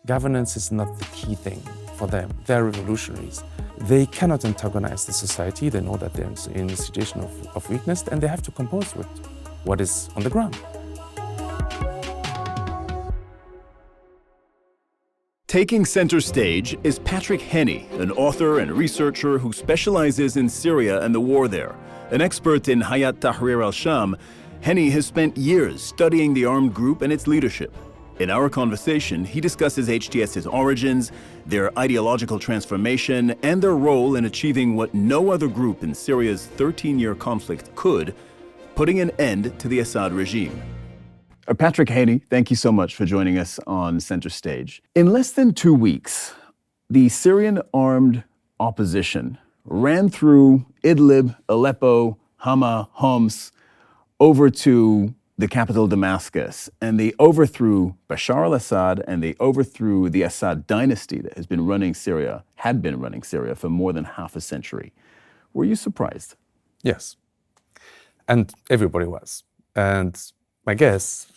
Governance is not the key thing for them. They're revolutionaries. They cannot antagonize the society. They know that they're in a situation of weakness, and they have to compose with what is on the ground. Taking center stage is Patrick Haenni, an author and researcher who specializes in Syria and the war there. An expert in Hayat Tahrir al-Sham, Haenni has spent years studying the armed group and its leadership. In our conversation, he discusses HTS's origins, their ideological transformation, and their role in achieving what no other group in Syria's 13-year conflict could, putting an end to the Assad regime. Patrick Haenni, thank you so much for joining us on Center Stage. In less than 2 weeks, the Syrian armed opposition ran through Idlib, Aleppo, Hama, Homs, over to the capital Damascus, and they overthrew Bashar al-Assad, and they overthrew the Assad dynasty that had been running Syria for more than half a century. Were you surprised? Yes, and everybody was. And my guess,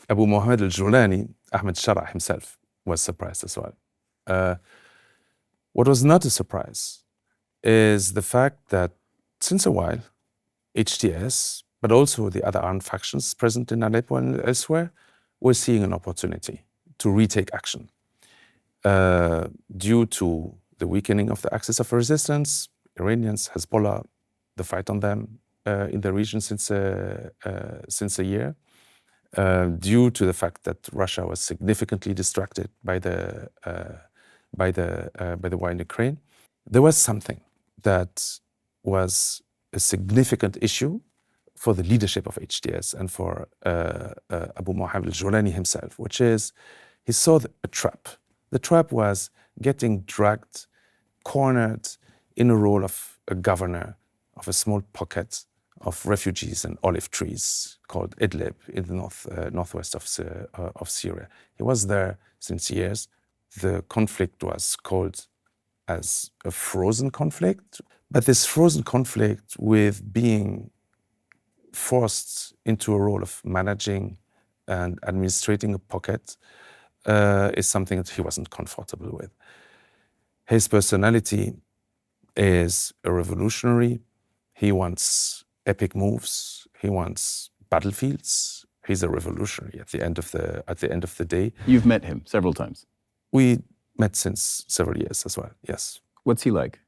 Abu Mohammed al-Julani, Ahmed Shara himself, was surprised as well. What was not a surprise is the fact that since a while, HTS, but also the other armed factions present in Aleppo and elsewhere, were seeing an opportunity to retake action. Due to the weakening of the axis of resistance, Iranians, Hezbollah, the fight on them in the region since a year, due to the fact that Russia was significantly distracted by the war in Ukraine, there was something that was a significant issue for the leadership of HTS and for Abu Mohammed al-Julani himself, which is he saw a trap. The trap was getting dragged, cornered in a role of a governor of a small pocket of refugees and olive trees called Idlib in the northwest of Syria. He was there since years. The conflict was called as a frozen conflict, but this frozen conflict with being forced into a role of managing and administrating a pocket is something that he wasn't comfortable with. His personality is a revolutionary. He wants epic moves. He wants battlefields. He's a revolutionary at the end of the day. You've met him several times. We met since several years as well, yes. What's he like?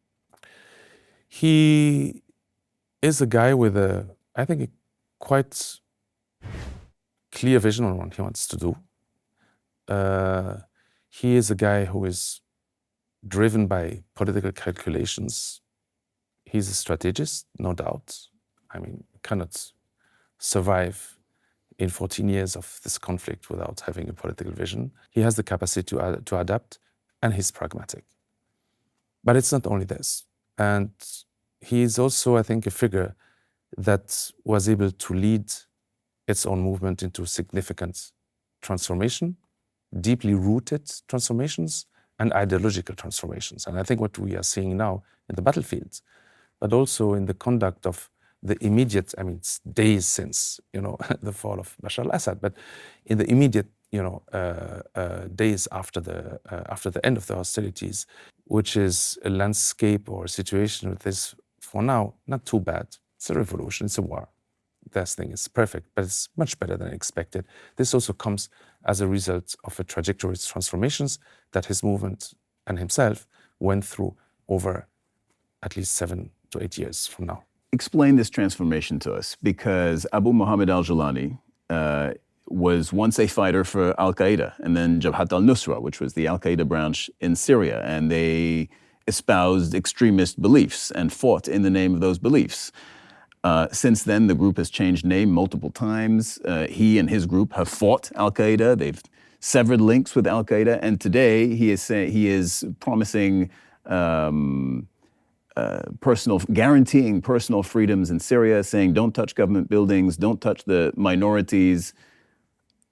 He is a guy with a quite clear vision on what he wants to do. He is a guy who is driven by political calculations. He's a strategist, no doubt. I mean, cannot survive in 14 years of this conflict without having a political vision. He has the capacity to adapt, and he's pragmatic. But it's not only this. And he's also, I think, a figure that was able to lead its own movement into significant transformation, deeply rooted transformations, and ideological transformations. And I think what we are seeing now in the battlefields, but also in the conduct of the immediate, it's days since, the fall of Bashar al-Assad, but in the immediate, days after the end of the hostilities, which is a landscape or a situation that is, for now, not too bad. It's a revolution, it's a war. This thing is perfect, but it's much better than expected. This also comes as a result of a trajectory of transformations that his movement and himself went through over at least 7 to 8 years from now. Explain this transformation to us, because Abu Mohammed al-Julani was once a fighter for al-Qaeda and then Jabhat al-Nusra, which was the al-Qaeda branch in Syria, and they espoused extremist beliefs and fought in the name of those beliefs. Since then, the group has changed name multiple times. He and his group have fought al-Qaeda. They've severed links with al-Qaeda, and today he is promising guaranteeing personal freedoms in Syria, saying don't touch government buildings, don't touch the minorities.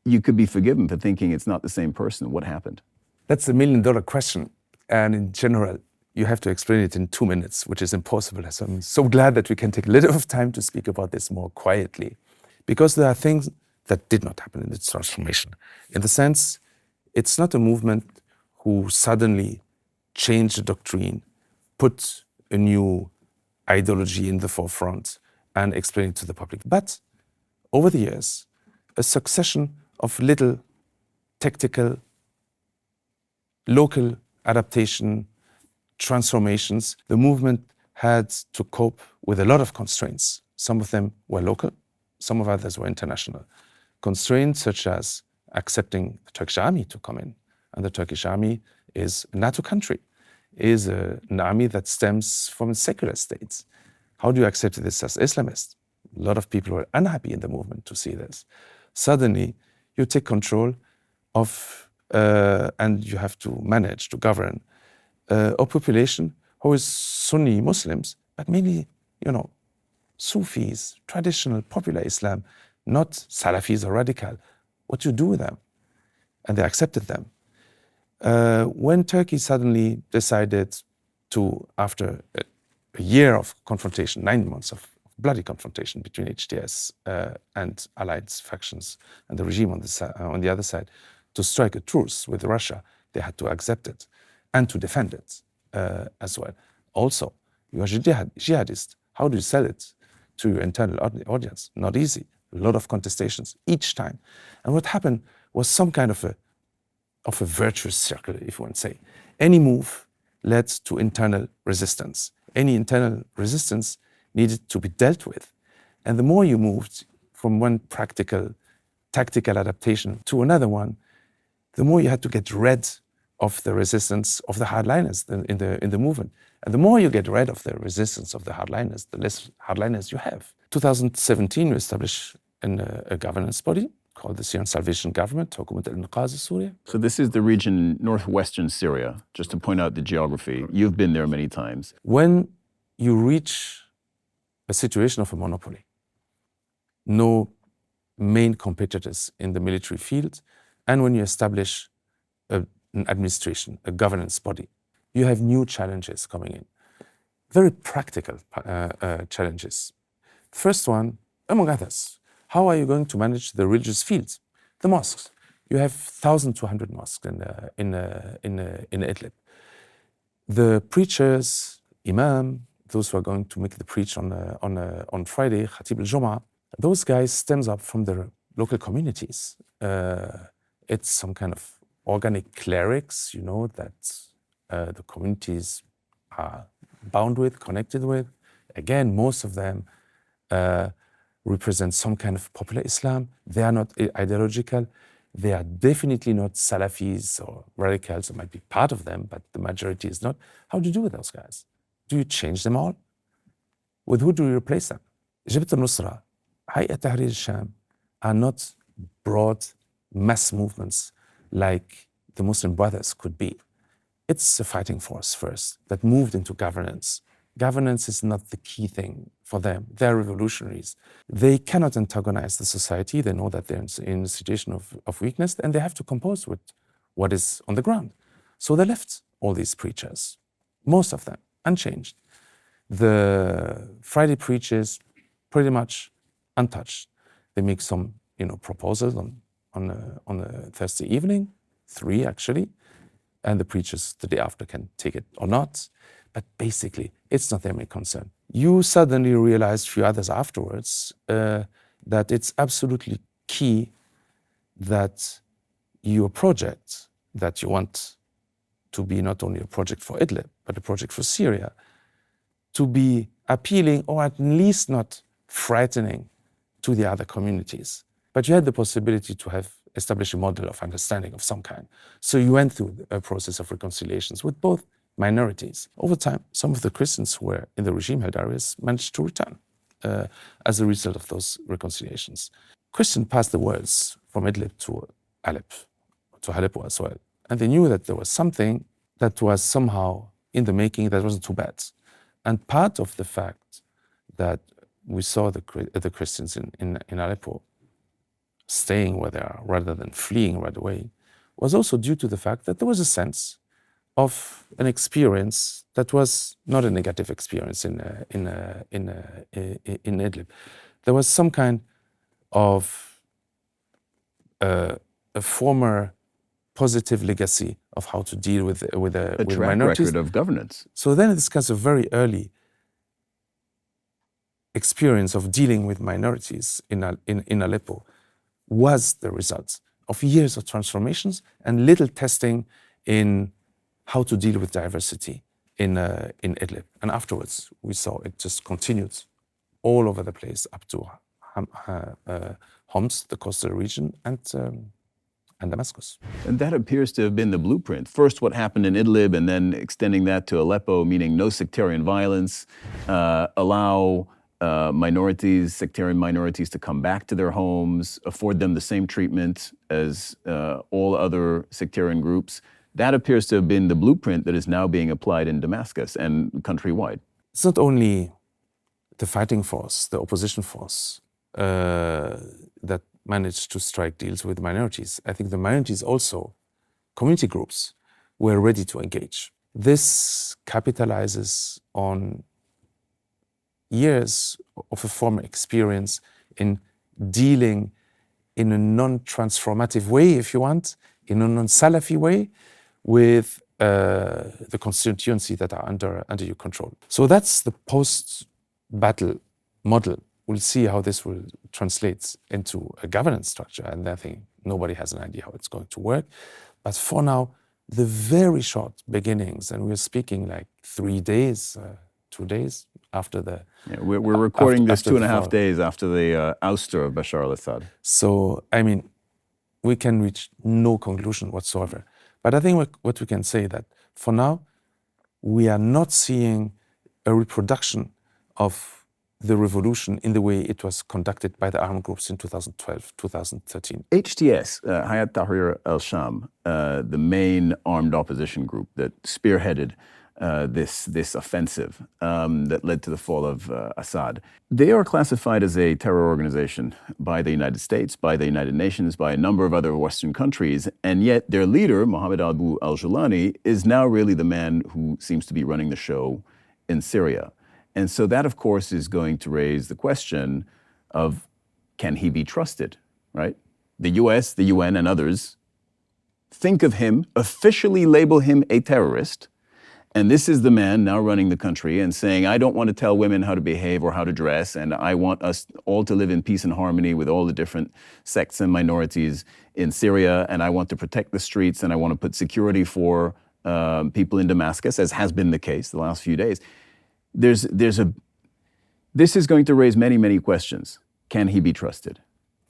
You could be forgiven for thinking it's not the same person. What happened? That's a $1 million question. And in general, you have to explain it in 2 minutes, which is impossible. So I'm so glad that we can take a little of time to speak about this more quietly, because there are things that did not happen in its transformation. In the sense, it's not a movement who suddenly changed the doctrine, put a new ideology in the forefront and explained it to the public. But over the years, a succession of little tactical, local adaptation, transformations, the movement had to cope with a lot of constraints. Some of them were local, some of others were international. Constraints such as accepting the Turkish army to come in. And the Turkish army is a NATO country, is an army that stems from secular states. How do you accept this as Islamist? A lot of people were unhappy in the movement to see this. Suddenly, you take control of, and you have to manage, to govern, a population who is Sunni Muslims, but mainly, Sufis, traditional, popular Islam, not Salafis or radical. What do you do with them? And they accepted them. When Turkey suddenly decided to, after a year of confrontation, 9 months of bloody confrontation between HTS and allied factions and the regime on the other side, to strike a truce with Russia, they had to accept it and to defend it as well. Also, you are jihadist. How do you sell it to your internal audience? Not easy. A lot of contestations each time. And what happened was some kind of a virtuous circle, if you want to say. Any move led to internal resistance. Any internal resistance needed to be dealt with. And the more you moved from one practical, tactical adaptation to another one, the more you had to get rid of the resistance of the hardliners in the movement. And the more you get rid of the resistance of the hardliners, the less hardliners you have. 2017, we established a governance body called the Syrian Salvation Government, Hukumat al-Inqaz Syria. So this is the region northwestern Syria, just to point out the geography. You've been there many times. When you reach a situation of a monopoly, no main competitors in the military field, and when you establish an administration, a governance body, you have new challenges coming in. Very practical challenges. First one, among others, how are you going to manage the religious fields? The mosques. You have 1,200 mosques in Idlib. The preachers, imam, those who are going to make the preach on Friday, Khatib al-Jum'ah, those guys stems up from the local communities. It's some kind of organic clerics, that the communities are bound with, connected with. Again, most of them represent some kind of popular Islam. They are not ideological. They are definitely not Salafis or radicals. It might be part of them, but the majority is not. How do you do with those guys? Do you change them all? With who do you replace them? Jabhat al-Nusra, Hayat Tahrir al-Sham are not broad mass movements like the Muslim Brothers could be. It's a fighting force first that moved into governance. Governance is not the key thing for them. They're revolutionaries. They cannot antagonize the society. They know that they're in a situation of weakness, and they have to compose with what is on the ground. So they left all these preachers, most of them, unchanged. The Friday preachers, pretty much untouched. They make some, proposals on a Thursday evening, 3 actually, and the preachers the day after can take it or not. But basically, it's not their main concern. You suddenly realize, a few others afterwards, that it's absolutely key that your project that you want to be not only a project for Idlib, but a project for Syria, to be appealing or at least not frightening to the other communities. But you had the possibility to have established a model of understanding of some kind. So you went through a process of reconciliations with both minorities. Over time, some of the Christians who were in the regime-held areas managed to return as a result of those reconciliations. Christians passed the words from Idlib to Aleppo as well. And they knew that there was something that was somehow in the making that wasn't too bad. And part of the fact that we saw the Christians in Aleppo staying where they are rather than fleeing right away was also due to the fact that there was a sense of an experience that was not a negative experience in Idlib. There was some kind of a former positive legacy of how to deal with A track minorities. record of governance. So then it's kind of very early experience of dealing with minorities in Aleppo was the result of years of transformations and little testing in how to deal with diversity in Idlib. And afterwards, we saw it just continued all over the place up to Homs, the coastal region, and Damascus. And that appears to have been the blueprint. First, what happened in Idlib, and then extending that to Aleppo, meaning no sectarian violence, allow sectarian minorities to come back to their homes, afford them the same treatment as all other sectarian groups. That appears to have been the blueprint that is now being applied in Damascus and countrywide. It's not only the fighting force, the opposition force, that managed to strike deals with minorities. I think the minorities also, community groups, were ready to engage. This capitalizes on years of a former experience in dealing in a non-transformative way, if you want, in a non-Salafi way, with the constituency that are under your control. So that's the post-battle model. We'll see how this will translate into a governance structure, and I think nobody has an idea how it's going to work. But for now, the very short beginnings, and we're speaking like 3 days, 2 days after the... Yeah, we're recording this 2.5 days after the ouster of Bashar al-Assad. So, I mean, we can reach no conclusion whatsoever. But I think what we can say that for now, we are not seeing a reproduction of the revolution in the way it was conducted by the armed groups in 2012, 2013. HTS, Hayat Tahrir al-Sham, the main armed opposition group that spearheaded this offensive that led to the fall of Assad. They are classified as a terror organization by the United States, by the United Nations, by a number of other Western countries, and yet their leader, Mohammed Abu al-Julani, is now really the man who seems to be running the show in Syria. And so that, of course, is going to raise the question of, can he be trusted, right? The US, the UN, and others think of him, officially label him a terrorist, and this is the man now running the country and saying, I don't want to tell women how to behave or how to dress, and I want us all to live in peace and harmony with all the different sects and minorities in Syria, and I want to protect the streets, and I want to put security for people in Damascus, as has been the case the last few days. This is going to raise many, many questions. Can he be trusted?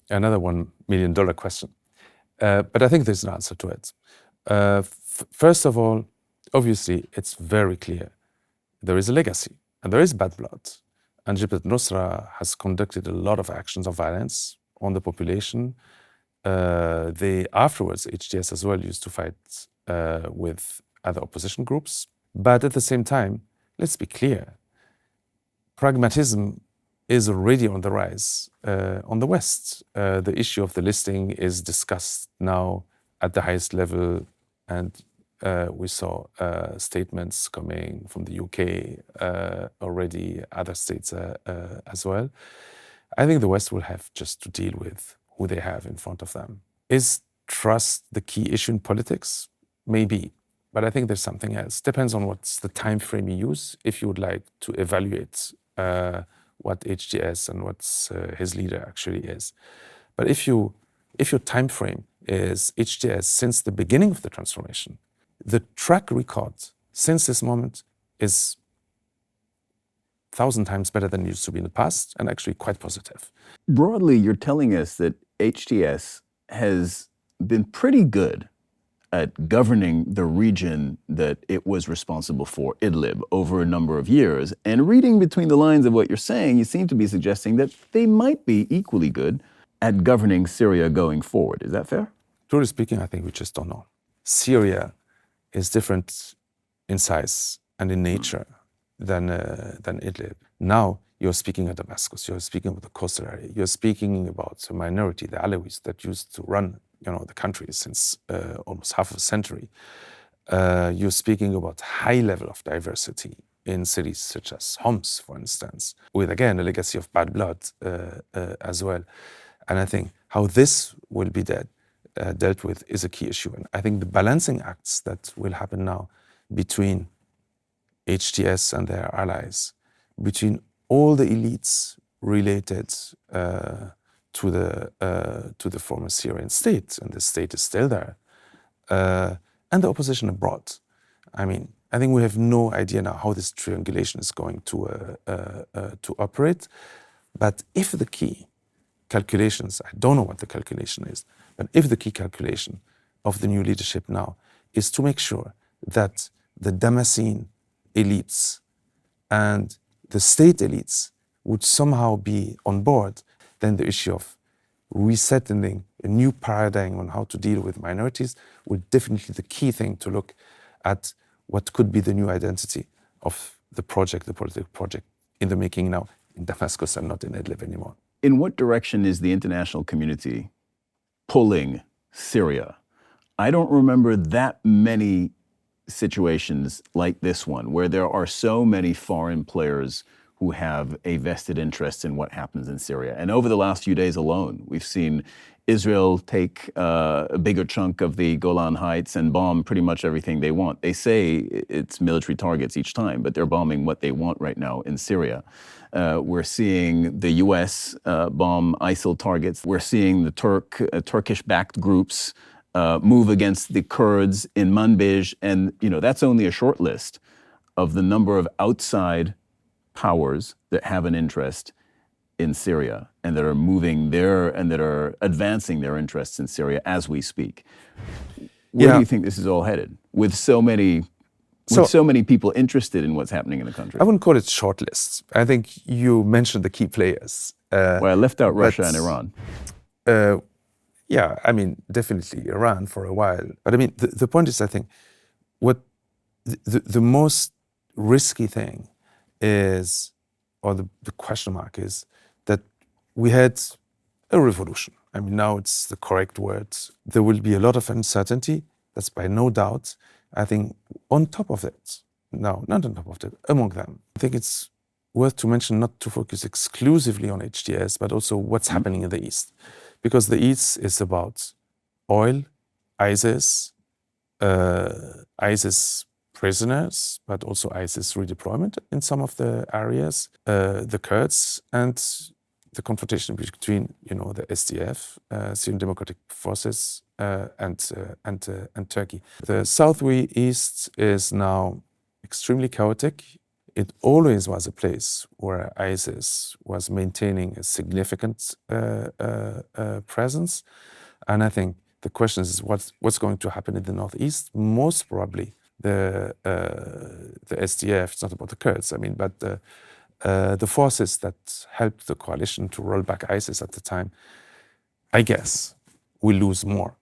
Another $1 million question. But I think there's an answer to it. First of all, obviously, it's very clear. There is a legacy and there is bad blood. And Jabhat al-Nusra has conducted a lot of actions of violence on the population. Afterwards, HTS as well used to fight with other opposition groups. But at the same time, let's be clear, pragmatism is already on the rise on the West. The issue of the listing is discussed now at the highest level, and we saw statements coming from the UK already, other states as well. I think the West will have just to deal with who they have in front of them. Is trust the key issue in politics? Maybe. But I think there's something else. Depends on what's the time frame you use if you would like to evaluate what HTS and what's his leader actually is. But if your time frame is HTS since the beginning of the transformation, the track record since this moment is 1,000 times better than it used to be in the past, and actually quite positive. Broadly, you're telling us that HTS has been pretty good at governing the region that it was responsible for, Idlib, over a number of years. And reading between the lines of what you're saying, you seem to be suggesting that they might be equally good at governing Syria going forward. Is that fair? Truly speaking, I think we just don't know. Syria is different in size and in nature than Idlib. Now you're speaking of Damascus, you're speaking of the coastal area, you're speaking about a minority, the Alawis, that used to run the country since almost half a century. You're speaking about high level of diversity in cities such as Homs, for instance, with again a legacy of bad blood as well. And I think how this will be dealt with is a key issue. And I think the balancing acts that will happen now between HTS and their allies, between all the elites related to the former Syrian state, and the state is still there, and the opposition abroad. I mean, I think we have no idea now how this triangulation is going to operate. But if the key calculations, I don't know what the calculation is, but if the key calculation of the new leadership now is to make sure that the Damascene elites and the state elites would somehow be on board, then the issue of resettling a new paradigm on how to deal with minorities would definitely the key thing to look at what could be the new identity of the project, the political project in the making now in Damascus and not in Idlib anymore. In what direction is the international community pulling Syria? I don't remember that many situations like this one, where there are so many foreign players who have a vested interest in what happens in Syria. And over the last few days alone, we've seen Israel take a bigger chunk of the Golan Heights and bomb pretty much everything they want. They say it's military targets each time, but they're bombing what they want right now in Syria. We're seeing the US bomb ISIL targets. We're seeing the Turkish-backed groups move against the Kurds in Manbij. And that's only a short list of the number of outside powers that have an interest in Syria and that are moving there and that are advancing their interests in Syria as we speak. Where do you think this is all headed with so many people interested in what's happening in the country? I wouldn't call it short lists. I think you mentioned the key players. Well, I left out Russia and Iran. Yeah, I mean, definitely Iran for a while. But I mean, the point is, I think, what the most risky thing is, or the question mark is, that we had a revolution. I mean, now it's the correct word. There will be a lot of uncertainty. That's by no doubt. I think on top of it, no, not on top of it, among them, I think it's worth to mention not to focus exclusively on HTS, but also what's happening in the East. Because the East is about oil, ISIS, ISIS prisoners, but also ISIS redeployment in some of the areas, the Kurds, and the confrontation between, the SDF, Syrian Democratic Forces, and Turkey. The southeast is now extremely chaotic. It always was a place where ISIS was maintaining a significant presence, and I think the question is what's going to happen in the northeast. Most probably the SDF. It's not about the Kurds. I mean, but the forces that helped the coalition to roll back ISIS at the time, I guess, will lose more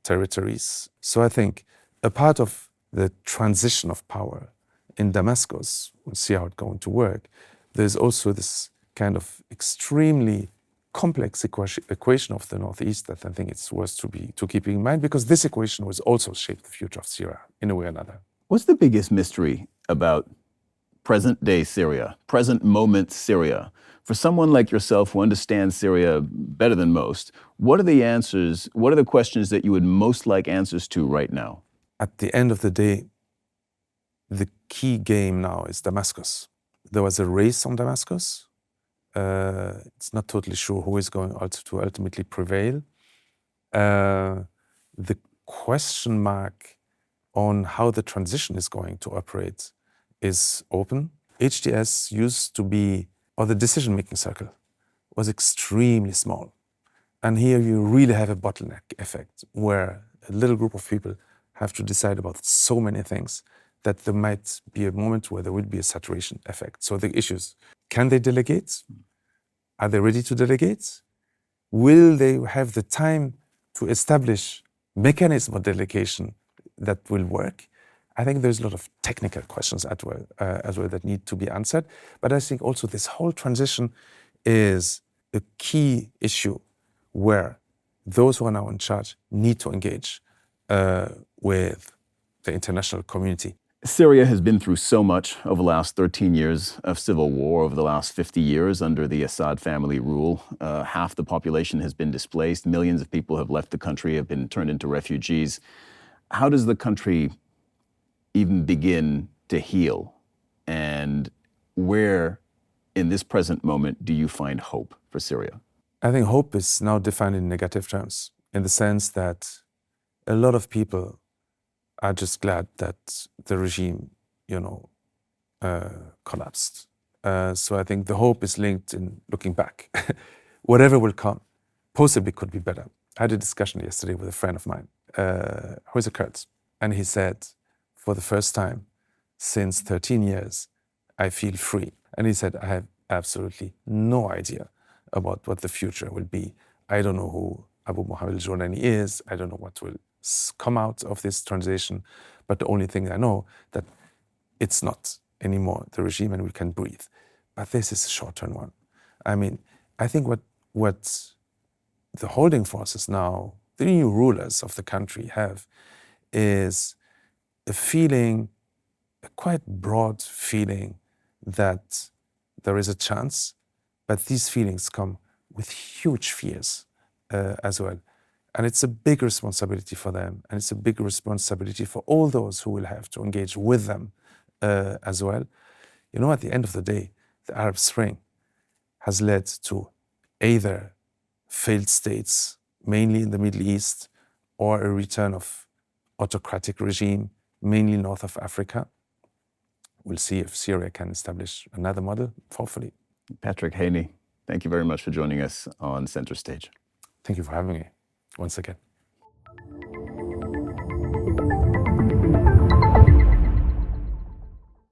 territories. So I think a part of the transition of power in Damascus, we'll see how it's going to work. There's also this kind of extremely complex equation of the Northeast that I think it's worth to keep in mind, because this equation will also shape the future of Syria in a way or another. What's the biggest mystery about present-day Syria, present moment Syria? For someone like yourself who understands Syria better than most, what are the answers, what are the questions that you would most like answers to right now? At the end of the day, the key game now is Damascus. There was a race on Damascus. It's not totally sure who is going to ultimately prevail. The question mark on how the transition is going to operate is open. HTS used to be, or the decision-making circle was extremely small. And here you really have a bottleneck effect where a little group of people have to decide about so many things that there might be a moment where there will be a saturation effect. So the issues, can they delegate? Are they ready to delegate? Will they have the time to establish mechanism of delegation that will work? I think there's a lot of technical questions as well that need to be answered. But I think also this whole transition is a key issue where those who are now in charge need to engage with the international community. Syria has been through so much over the last 13 years of civil war, over the last 50 years under the Assad family rule. Half the population has been displaced. Millions of people have left the country, have been turned into refugees. How does the country even begin to heal? And where, in this present moment, do you find hope for Syria? I think hope is now defined in negative terms, in the sense that a lot of people are just glad that the regime, collapsed. So I think the hope is linked in looking back. Whatever will come, possibly could be better. I had a discussion yesterday with a friend of mine, who is a Kurd, and he said, for the first time since 13 years, I feel free. And he said, I have absolutely no idea about what the future will be. I don't know who Abu Mohammed al-Jordani is. I don't know what will come out of this transition. But the only thing I know that it's not anymore the regime and we can breathe. But this is a short-term one. I mean, I think what the holding forces now, the new rulers of the country have, is a feeling, a quite broad feeling that there is a chance, but these feelings come with huge fears as well. And it's a big responsibility for them, and it's a big responsibility for all those who will have to engage with them as well. At the end of the day, the Arab Spring has led to either failed states, mainly in the Middle East, or a return of autocratic regime, mainly north of Africa. We'll see if Syria can establish another model, hopefully. Patrick Haenni, thank you very much for joining us on Center Stage. Thank you for having me once again.